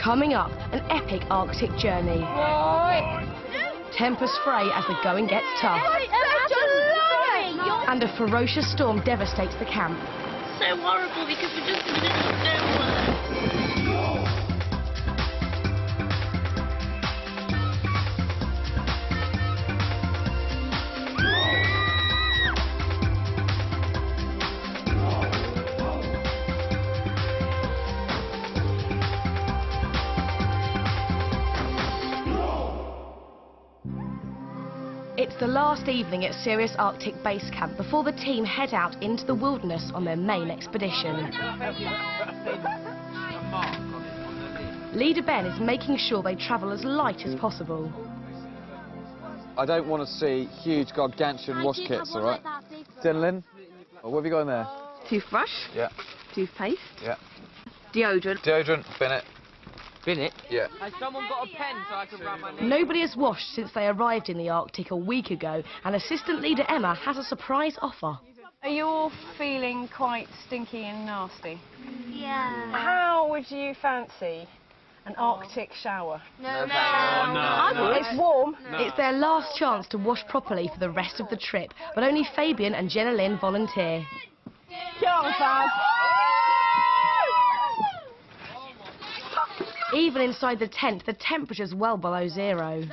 Coming up, an epic Arctic journey. Tempers fray as the going gets tough. And a ferocious storm devastates the camp. So horrible because we're just in the middle of nowhere. It's the last evening at Sirius Arctic Base Camp before the team head out into the wilderness on their main expedition. Leader Ben is making sure they travel as light as possible. I don't want to see huge gargantuan wash kits, all right? Jennielyn, what have you got in there? Toothbrush. Yeah. Toothpaste. Yeah. Deodorant. Deodorant, bin it. Bin it? Yeah. Has someone got a pen so I can write my name? Nobody has washed since they arrived in the Arctic a week ago, and Assistant Leader Emma has a surprise offer. Are you all feeling quite stinky and nasty? Yeah. How would you fancy an Arctic shower? No. It's warm. No. It's their last chance to wash properly for the rest of the trip, but only Fabian and Jennielyn volunteer. Get on, Fab. Even inside the tent, the temperature's well below zero.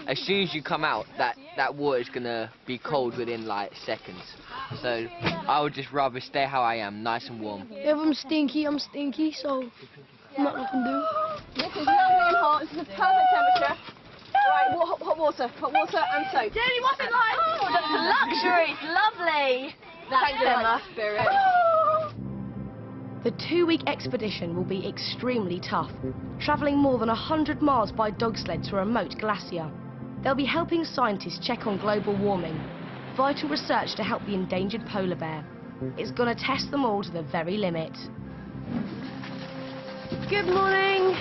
As soon as you come out, that water's gonna be cold within like seconds. So I would just rather stay how I am, nice and warm. If I'm stinky, so not nothing to do. This is lovely and hot. This is a perfect temperature. Right, hot water and soap. Jenny, what's it like? Oh, that's luxury. It's lovely. Thanks, Emma. Spirit. The 2-week expedition will be extremely tough, travelling more than 100 miles by dog sled to a remote glacier. They'll be helping scientists check on global warming, vital research to help the endangered polar bear. It's going to test them all to the very limit. Good morning.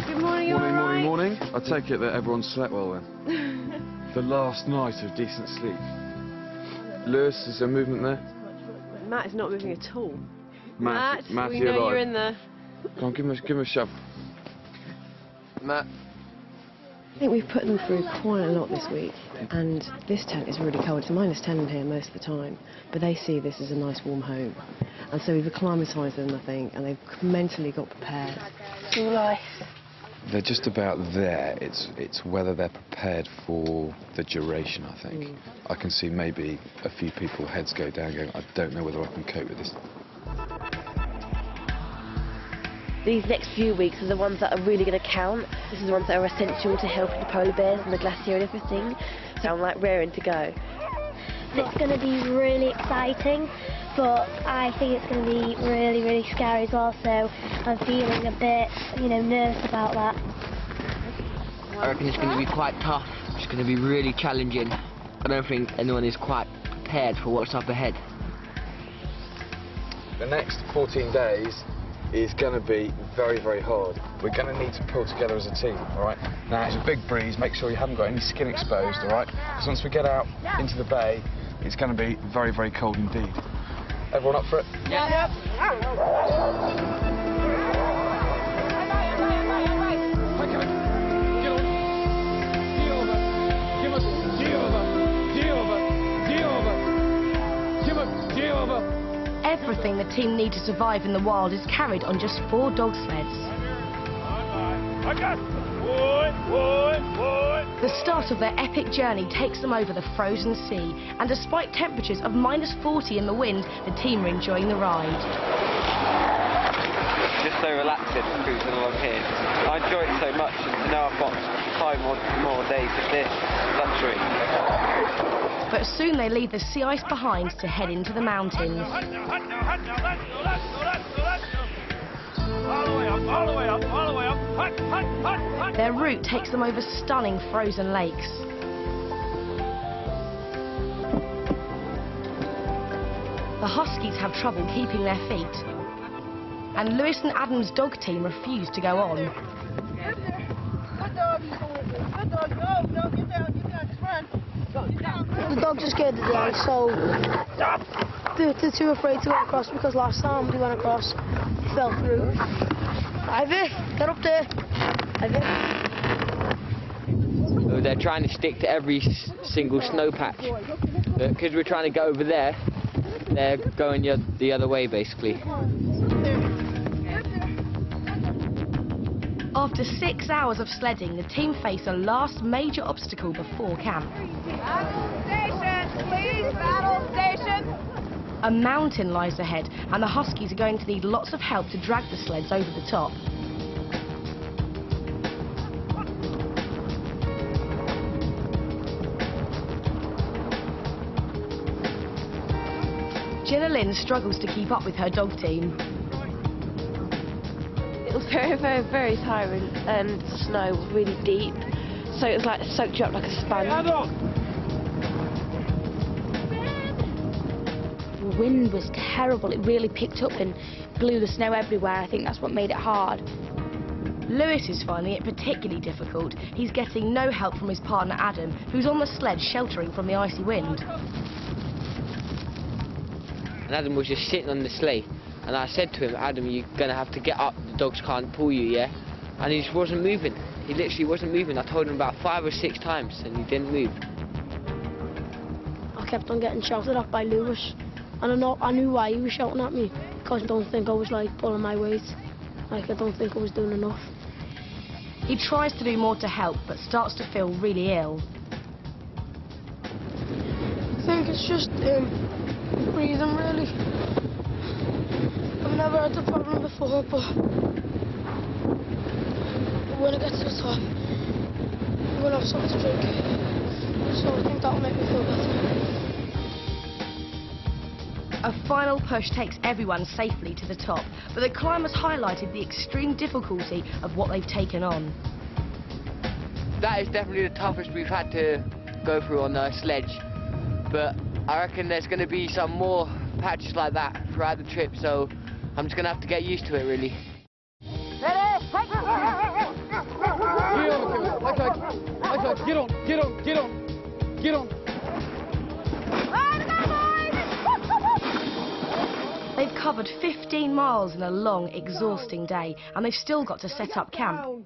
Good morning, you all right? Morning. I take it that everyone slept well then. The last night of decent sleep. Lewis, is there movement there? Matt is not moving at all. Matt, we know you're in there. Come on, give him a shove. Matt. I think we've put them through quite a lot this week, and this tent is really cold. It's -10 in here most of the time, but they see this as a nice warm home. And so we've acclimatised them, I think, and they've mentally got prepared. Too nice. They're just about there. It's whether they're prepared for the duration, I think. I can see maybe a few people heads go down going, I don't know whether I can cope with this. These next few weeks are the ones that are really going to count. This is the ones that are essential to helping the polar bears and the glacier and everything. So I'm like raring to go. It's going to be really exciting, but I think it's going to be really, really scary as well, so I'm feeling a bit, nervous about that. I reckon it's going to be quite tough. It's going to be really challenging. I don't think anyone is quite prepared for what's up ahead. The next 14 days is going to be very, very hard. We're going to need to pull together as a team, all right? Now, it's a big breeze. Make sure you haven't got any skin exposed, all right? Because once we get out into the bay, it's going to be very, very cold indeed. Everyone up for it? Yeah. Everything the team need to survive in the wild is carried on just 4 dog sleds. The start of their epic journey takes them over the frozen sea, and despite temperatures of -40 in the wind, the team are enjoying the ride. Just so relaxing cruising along here. I enjoy it so much, and now I've got 5 more days of this luxury. But soon they leave the sea ice behind to head into the mountains. Their route takes them over stunning frozen lakes. The huskies have trouble keeping their feet, and Lewis and Adam's dog team refuse to go on. Good dog. Good dog. No, get down, just run. The dogs are scared of the ice, so they're too afraid to go across, because last time we went across, they fell through. Ivy, get up there. Ivy. They're trying to stick to every single snow patch. Because we're trying to go over there, they're going the other way, basically. After 6 hours of sledding, the team face a last major obstacle before camp. Station, please, battle station. A mountain lies ahead, and the Huskies are going to need lots of help to drag the sleds over the top. Jennielyn struggles to keep up with her dog team. It was very, very, very tiring, and the snow was really deep, so it was like soaked you up like a sponge. The wind was terrible. It really picked up and blew the snow everywhere. I think that's what made it hard. Lewis is finding it particularly difficult. He's getting no help from his partner Adam, who's on the sled sheltering from the icy wind. And Adam was just sitting on the sleigh. And I said to him, Adam, you're going to have to get up. The dogs can't pull you, yeah? And he just wasn't moving. He literally wasn't moving. I told him about 5 or 6 times, and he didn't move. I kept on getting shouted at by Lewis. And I knew why he was shouting at me. Because I don't think I was, like, pulling my weight. Like, I don't think I was doing enough. He tries to do more to help, but starts to feel really ill. I think it's just breathing, really. I've never had the problem before, but when I get to the top, I'm going to have something to drink. So I think that'll make me feel better. A final push takes everyone safely to the top, but the climbers highlighted the extreme difficulty of what they've taken on. That is definitely the toughest we've had to go through on the sledge, but I reckon there's going to be some more patches like that throughout the trip, so I'm just going to have to get used to it, really. Ready? Get on. They've covered 15 miles in a long, exhausting day, and they've still got to set up camp.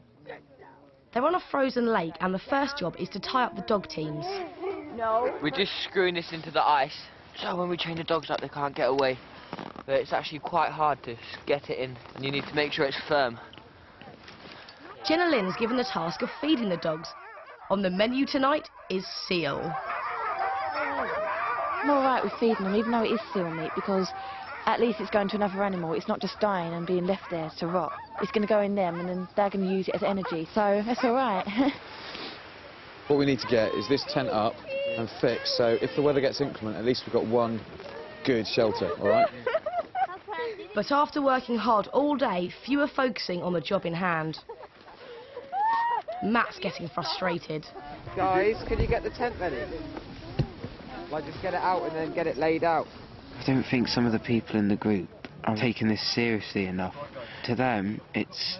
They're on a frozen lake, and the first job is to tie up the dog teams. No. We're just screwing this into the ice, so when we chain the dogs up, they can't get away. But it's actually quite hard to get it in, and you need to make sure it's firm. Jennielyn's given the task of feeding the dogs. On the menu tonight is seal. I'm all right with feeding them, even though it is seal meat, because at least it's going to another animal. It's not just dying and being left there to rot. It's going to go in them, and then they're going to use it as energy, so that's all right. What we need to get is this tent up and fixed, so if the weather gets inclement, at least we've got one good shelter, all right? But after working hard all day, few are focusing on the job in hand. Matt's getting frustrated. Guys, can you get the tent ready? Like, just get it out and then get it laid out. I don't think some of the people in the group are taking this seriously enough. To them, it's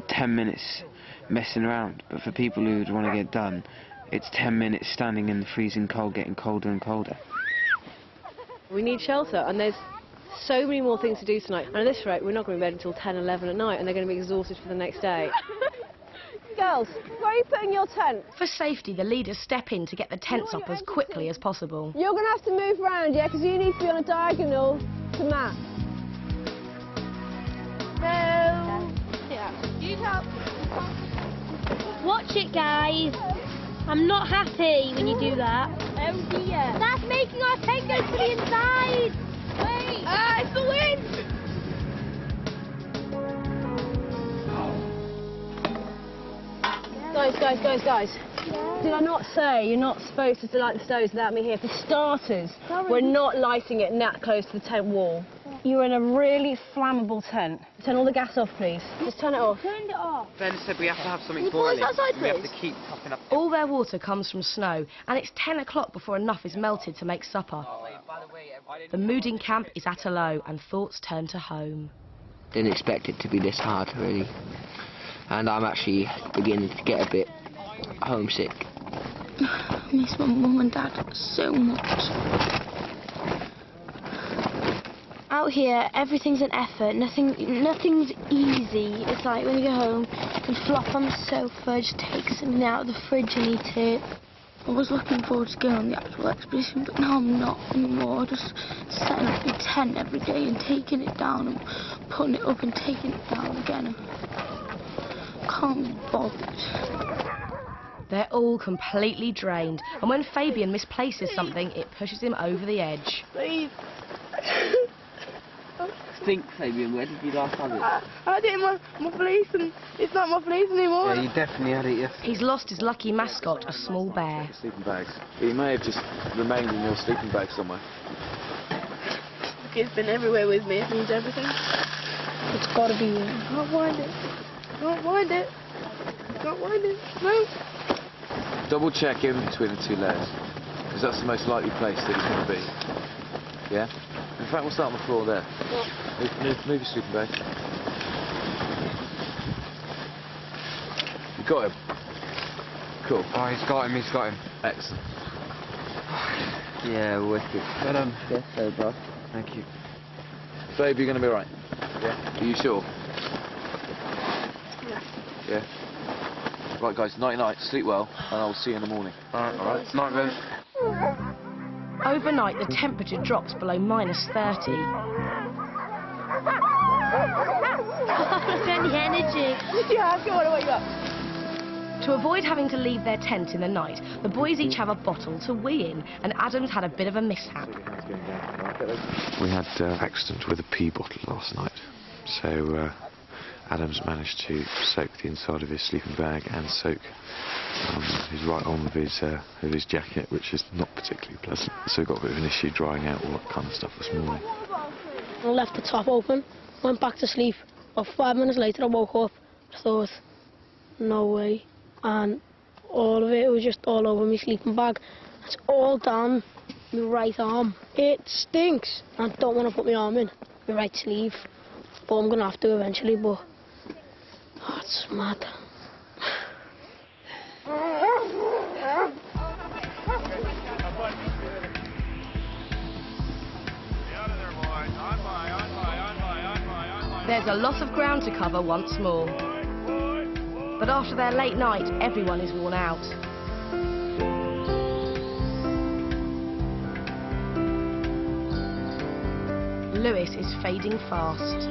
10 minutes messing around, but for people who want to get done, it's 10 minutes standing in the freezing cold, getting colder and colder. We need shelter, and there's so many more things to do tonight. And at this rate, we're not going to be bed until 10, 11 at night, and they're going to be exhausted for the next day. Girls, where are you putting your tent? For safety, the leaders step in to get the tents up as quickly as possible. You're going to have to move around, yeah? Because you need to be on a diagonal to Matt. No. Yeah. You help. Watch it, guys. I'm not happy when you do that. Oh dear. That's making our tent go to the inside. Wait. It's the wind. Guys. Did I not say you're not supposed to light the stoves without me here? For starters, we're not lighting it that close to the tent wall. You're in a really flammable tent. Turn all the gas off, please. Just turn it off. Turned it off. Ben said we have to have something boiling. We have to keep topping up. All their water comes from snow, and it's 10 o'clock before enough is melted to make supper. The mood in camp is at a low, and thoughts turn to home. Didn't expect it to be this hard, really. And I'm actually beginning to get a bit homesick. I miss my mum and dad so much. Out here, everything's an effort. Nothing's easy. It's like when you go home, you can flop on the sofa, just take something out of the fridge and eat it. I was looking forward to going on the actual expedition, but now I'm not anymore. Just setting up my tent every day and taking it down and putting it up and taking it down again. Can't be bothered. They're all completely drained, and when Fabian misplaces something, it pushes him over the edge. Please. Think, Fabian, where did you last have it? I had it in my place, and it's not my place anymore. Yeah, you definitely had it yesterday. He's lost his lucky mascot, a small bear. Sleeping bags. He may have just remained in your sleeping bag somewhere. The kid's been everywhere with me. It means everything. It's gotta be here. Can't find it. Can't find it. Can't find it. No. Double check in between the two layers, because that's the most likely place that it's going to be. Yeah? In fact, we'll start on the floor there. Move your sleeping bag. You got him? Cool. Oh, he's got him. Excellent. Yeah, wicked. Well done. Yes, so, bro. Thank you. Babe, you're going to be right. Yeah? Are you sure? Yeah. Yeah? Right, guys, night-night. Sleep well, and I'll see you in the morning. All right. Night, Ben. Overnight, the temperature drops below -30. Look at the energy. Yeah, I want to wake up. To avoid having to leave their tent in the night, the boys each have a bottle to wee in, and Adam's had a bit of a mishap. We had an accident with a pee bottle last night, so Adam's managed to soak the inside of his sleeping bag and soak his right arm of his jacket, which is not particularly pleasant. So we've got a bit of an issue drying out all that kind of stuff this morning. I left the top open, went back to sleep. About 5 minutes later I woke up. I thought, no way. And all of it was just all over my sleeping bag. It's all down my right arm. It stinks. I don't want to put my arm in my right sleeve, but I'm going to have to eventually, but oh, it's mad. There's a lot of ground to cover once more. But after their late night, everyone is worn out. Lewis is fading fast.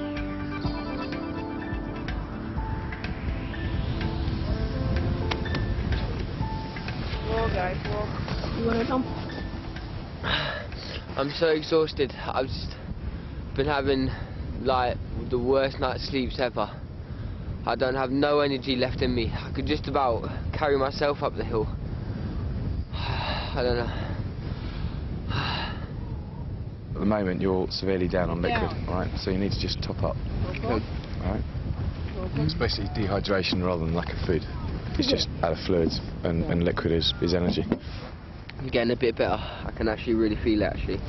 Whoa, guys, whoa. You want to jump? I'm so exhausted. I've just been having like the worst night's sleeps ever. I don't have no energy left in me. I could just about carry myself up the hill. I don't know. At the moment, you're severely down on liquid, right? So you need to just top up. Okay. All right? It's basically dehydration rather than lack of food. It's just out of fluids, and liquid is energy. I'm getting a bit better. I can actually really feel it, actually.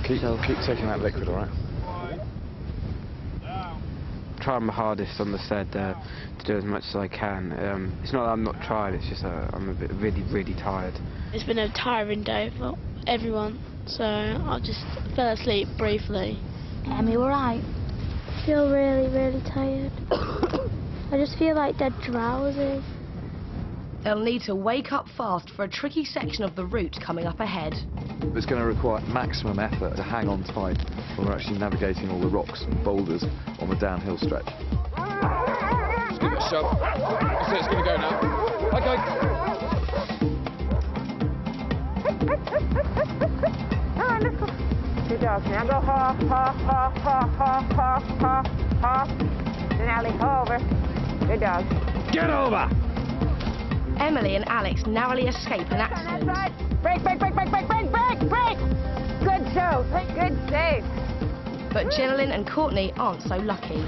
Keep taking that liquid, all right? Trying my hardest on the sled to do as much as I can. It's not that I'm not trying, it's just I'm a bit really tired. It's been a tiring day for everyone, so I just fell asleep briefly. Emmy, all right? I feel really tired. I just feel like dead drowsy. They'll need to wake up fast for a tricky section of the route coming up ahead. It's going to require maximum effort to hang on tight when we're actually navigating all the rocks and boulders on the downhill stretch. Just give it a shove. So it's going to go now. Okay. Come on, let's go. Good dog. Now go ha. Denali, over. Good dog. Get over! Emily and Alex narrowly escape an accident. Break. Good show. Good save. But Jennielyn and Courteney aren't so lucky.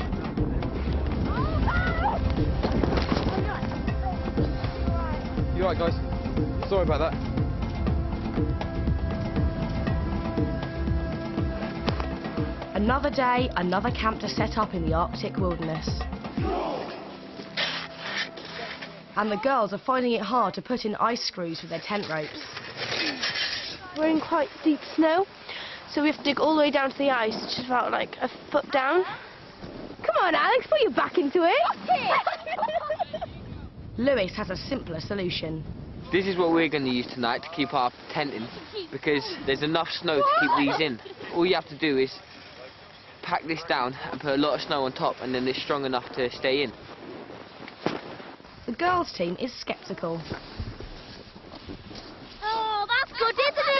You all right, guys? Sorry about that. Another day, another camp to set up in the Arctic wilderness. And the girls are finding it hard to put in ice screws with their tent ropes. We're in quite deep snow, So we have to dig all the way down to the ice, which is about like a foot down. Come on, Alex, put your back into it. Lewis has a simpler solution. This is what we're going to use tonight to keep our tent in, because there's enough snow to keep these in. All you have to do is pack this down and put a lot of snow on top, and then it's strong enough to stay in. The girls' team is sceptical. Oh, that's good, isn't it?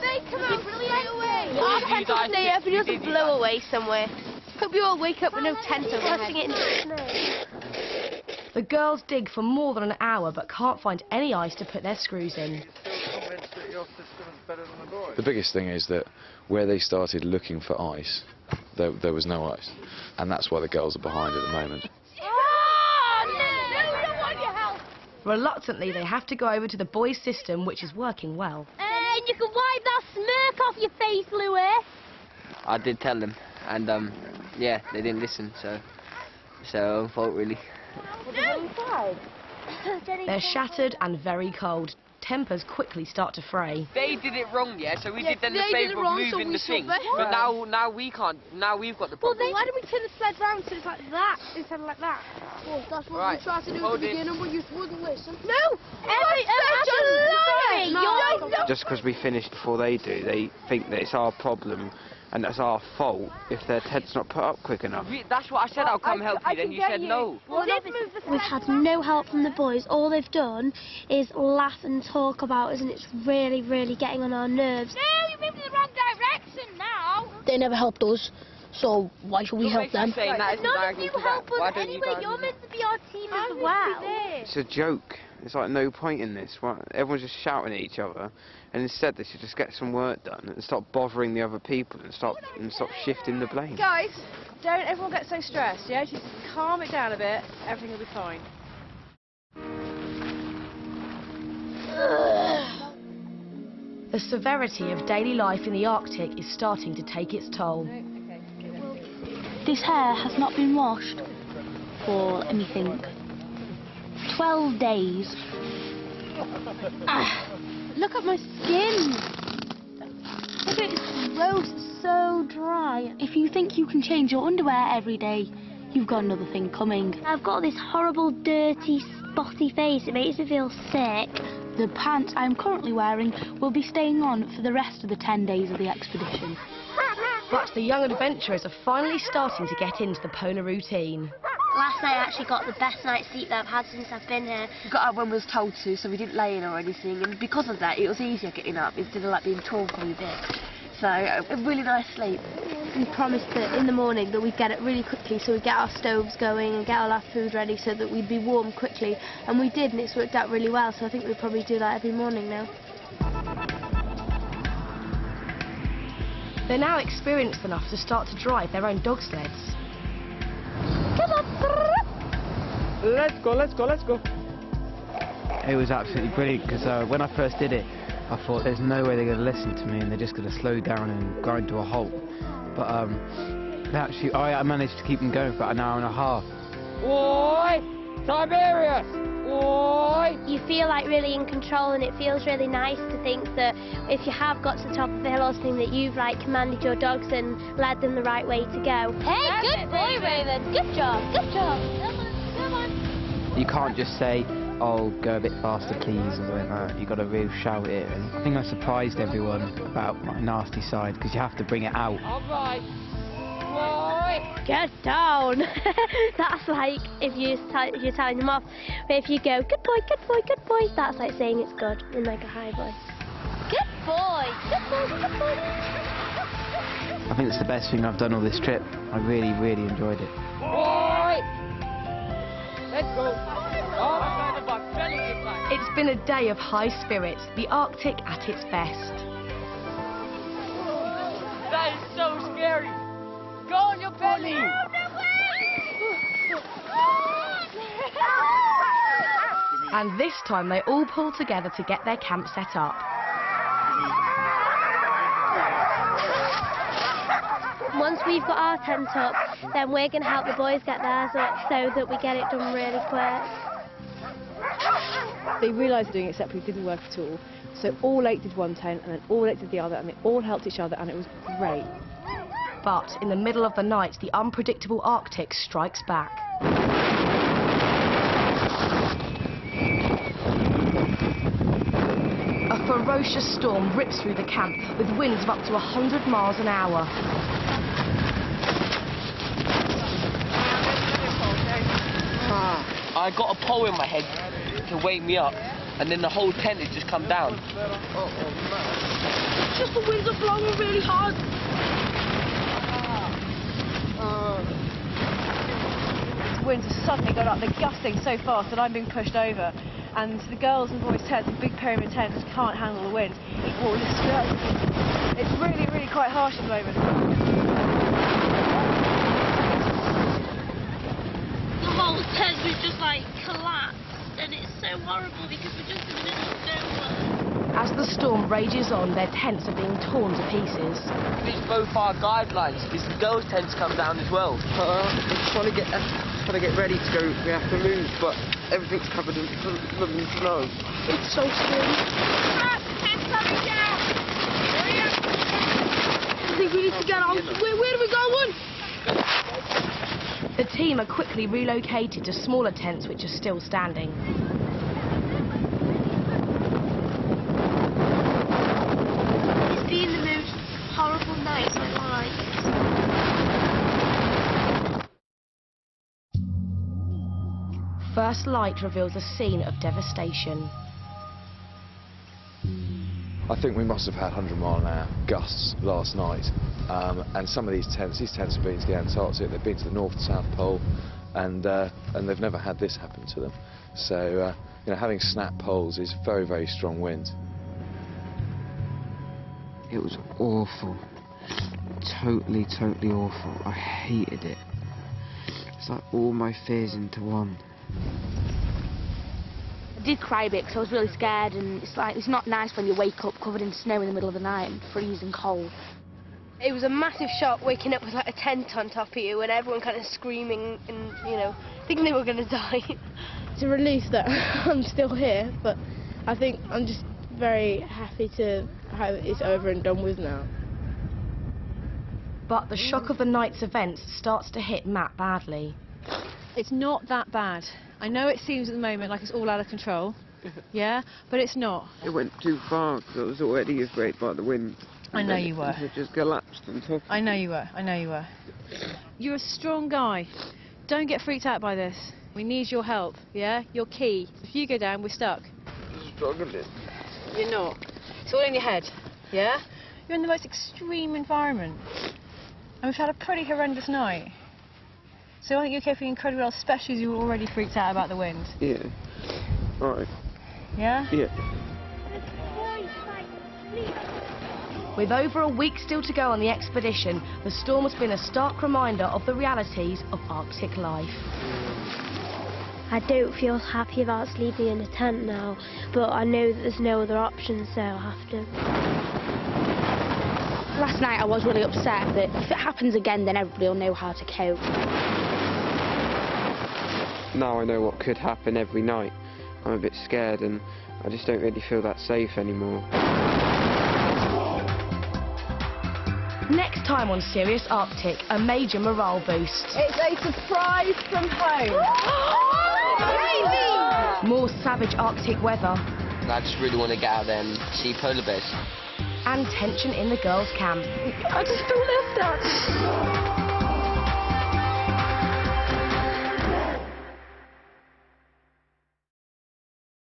They come out straight away. Our tent will stay up and it doesn't blow away somewhere. Hope you all wake up with no tent over it. The girls dig for more than an hour but can't find any ice to put their screws in. The biggest thing is that where they started looking for ice, there was no ice. And that's why the girls are behind at the moment. Reluctantly, they have to go over to the boys' system, which is working well. And you can wipe that smirk off your face, Lewis. I did tell them, and yeah, they didn't listen, so fault really. They're shattered and very cold. Tempers quickly start to fray. They did it wrong, yeah, so we did them the favour of moving the thing. But now we can't, now we've got the problem. Well, then why don't we turn the sled round so it's like that instead of like that? Well, that's what we tried to do at the beginning, but you wouldn't listen. No! You're Just because we finished before they do, they think that it's our problem and that's our fault if their tent's not put up quick enough. That's what I said, I'll come help you, then you said no. Well, we've had no help from the boys. All they've done is laugh and talk about us, and it's really, really getting on our nerves. No, you're moving in the wrong direction now. They never helped us, so why should we help them? None of you help us anyway. You're meant to be our team as well. It's a joke. There's like no point in this. Everyone's just shouting at each other, and instead they should just get some work done and stop bothering the other people and stop shifting the blame. Guys, don't everyone get so stressed, yeah? Just calm it down a bit, everything will be fine. The severity of daily life in the Arctic is starting to take its toll. This hair has not been washed for, let me think, 12 days. Look at my skin. Look at it, it's gross, it's so dry. If you think you can change your underwear every day, you've got another thing coming. I've got this horrible, dirty, spotty face. It makes me feel sick. The pants I'm currently wearing will be staying on for the rest of the 10 days of the expedition. But the young adventurers are finally starting to get into the polar routine. Last night I actually got the best night's sleep that I've had since I've been here. We got up when we was told to, so we didn't lay in or anything, and because of that it was easier getting up instead of like being torn from a bit. So a really nice sleep. We promised that in the morning that we'd get it really quickly, so we'd get our stoves going and get all our food ready so that we'd be warm quickly, and we did, and it's worked out really well, so I think we'll probably do that every morning now. They're now experienced enough to start to drive their own dog sleds. Let's go, let's go, let's go. It was absolutely brilliant because when I first did it, I thought there's no way they're going to listen to me and they're just going to slow down and grind to a halt. But actually, I managed to keep them going for about an hour and a half. Oi! Tiberius! Oi! You feel like really in control, and it feels really nice to think that if you have got to the top of the hill or something, that you've like commanded your dogs and led them the right way to go. Hey, good boy, Raven. Good job, good job. Come on. You can't just say, oh, go a bit faster please, or something like that. You've got to really shout it. And I think I surprised everyone about my nasty side, because you have to bring it out. All right. Get down. That's like if you're telling them off. But if you go, good boy, good boy, good boy, that's like saying it's good in like a high voice. Good boy, good boy, good boy. I think it's the best thing I've done all this trip. I really, really enjoyed it. Oi! Let's go. It's been a day of high spirits, the Arctic at its best. That is so scary. Go on your belly. And this time they all pull together to get their camp set up. Once we've got our tent up, then we're going to help the boys get theirs up so that we get it done really quick. They realised doing it separately didn't work at all, So all 8 did one tent, and then all 8 did the other, and they all helped each other, and it was great. But in the middle of the night, the unpredictable Arctic strikes back. A ferocious storm rips through the camp with winds of up to 100 miles an hour. I got a pole in my head to wake me up, and then the whole tent had just come down. It's just the winds are blowing really hard. The winds have suddenly got up, they're gusting so fast that I'm being pushed over. And the girls and boys' tents, the big pyramid tents, can't handle the wind. It all lifts me up. It's really, really quite harsh at the moment. The whole tent was just like collapsed, and it's so horrible because we're just in the middle of nowhere. As the storm rages on, their tents are being torn to pieces. These both our guidelines. These girls' tents come down as well. Trying to get ready to go. We have to move, but everything's covered in snow. It's so scary. I think we need to get out. Where do we go on? The team are quickly relocated to smaller tents which are still standing. It's been the most horrible night of my life. First light reveals a scene of devastation. I think we must have had 100-mile-an-hour gusts last night, and some of these tents have been to the Antarctic, they've been to the North and South Pole, and they've never had this happen to them. So, you know, having snap poles is very, very strong wind. It was awful. Totally, totally awful. I hated it. It's like all my fears into one. I did cry a bit because I was really scared, and it's not nice when you wake up covered in snow in the middle of the night and freezing cold. It was a massive shock waking up with like a tent on top of you and everyone kind of screaming and, you know, thinking they were going to die. It's a relief that I'm still here, but I think I'm just very happy to have it's over and done with now. But the shock of the night's events starts to hit Matt badly. It's not that bad. I know it seems at the moment like it's all out of control, yeah, but it's not. It went too far because I was already afraid by the wind. I know you were. It just collapsed on top. I know you were. I know you were. You're a strong guy. Don't get freaked out by this. We need your help, yeah? You're key. If you go down, we're stuck. I'm struggling. You're not. It's all in your head, yeah? You're in the most extreme environment. And we've had a pretty horrendous night. So I think you're coping incredibly well, especially as you were already freaked out about the wind. Yeah. All right. Yeah? Yeah. With over a week still to go on the expedition, the storm has been a stark reminder of the realities of Arctic life. I don't feel happy about sleeping in a tent now, but I know that there's no other option, so I'll have to. Last night I was really upset that if it happens again, then everybody will know how to cope. Now I know what could happen every night. I'm a bit scared and I just don't really feel that safe anymore. Next time on Serious Arctic, a major morale boost. It's a surprise from home. More savage Arctic weather. I just really want to get out there and see polar bears. And tension in the girls' camp. I just feel left out.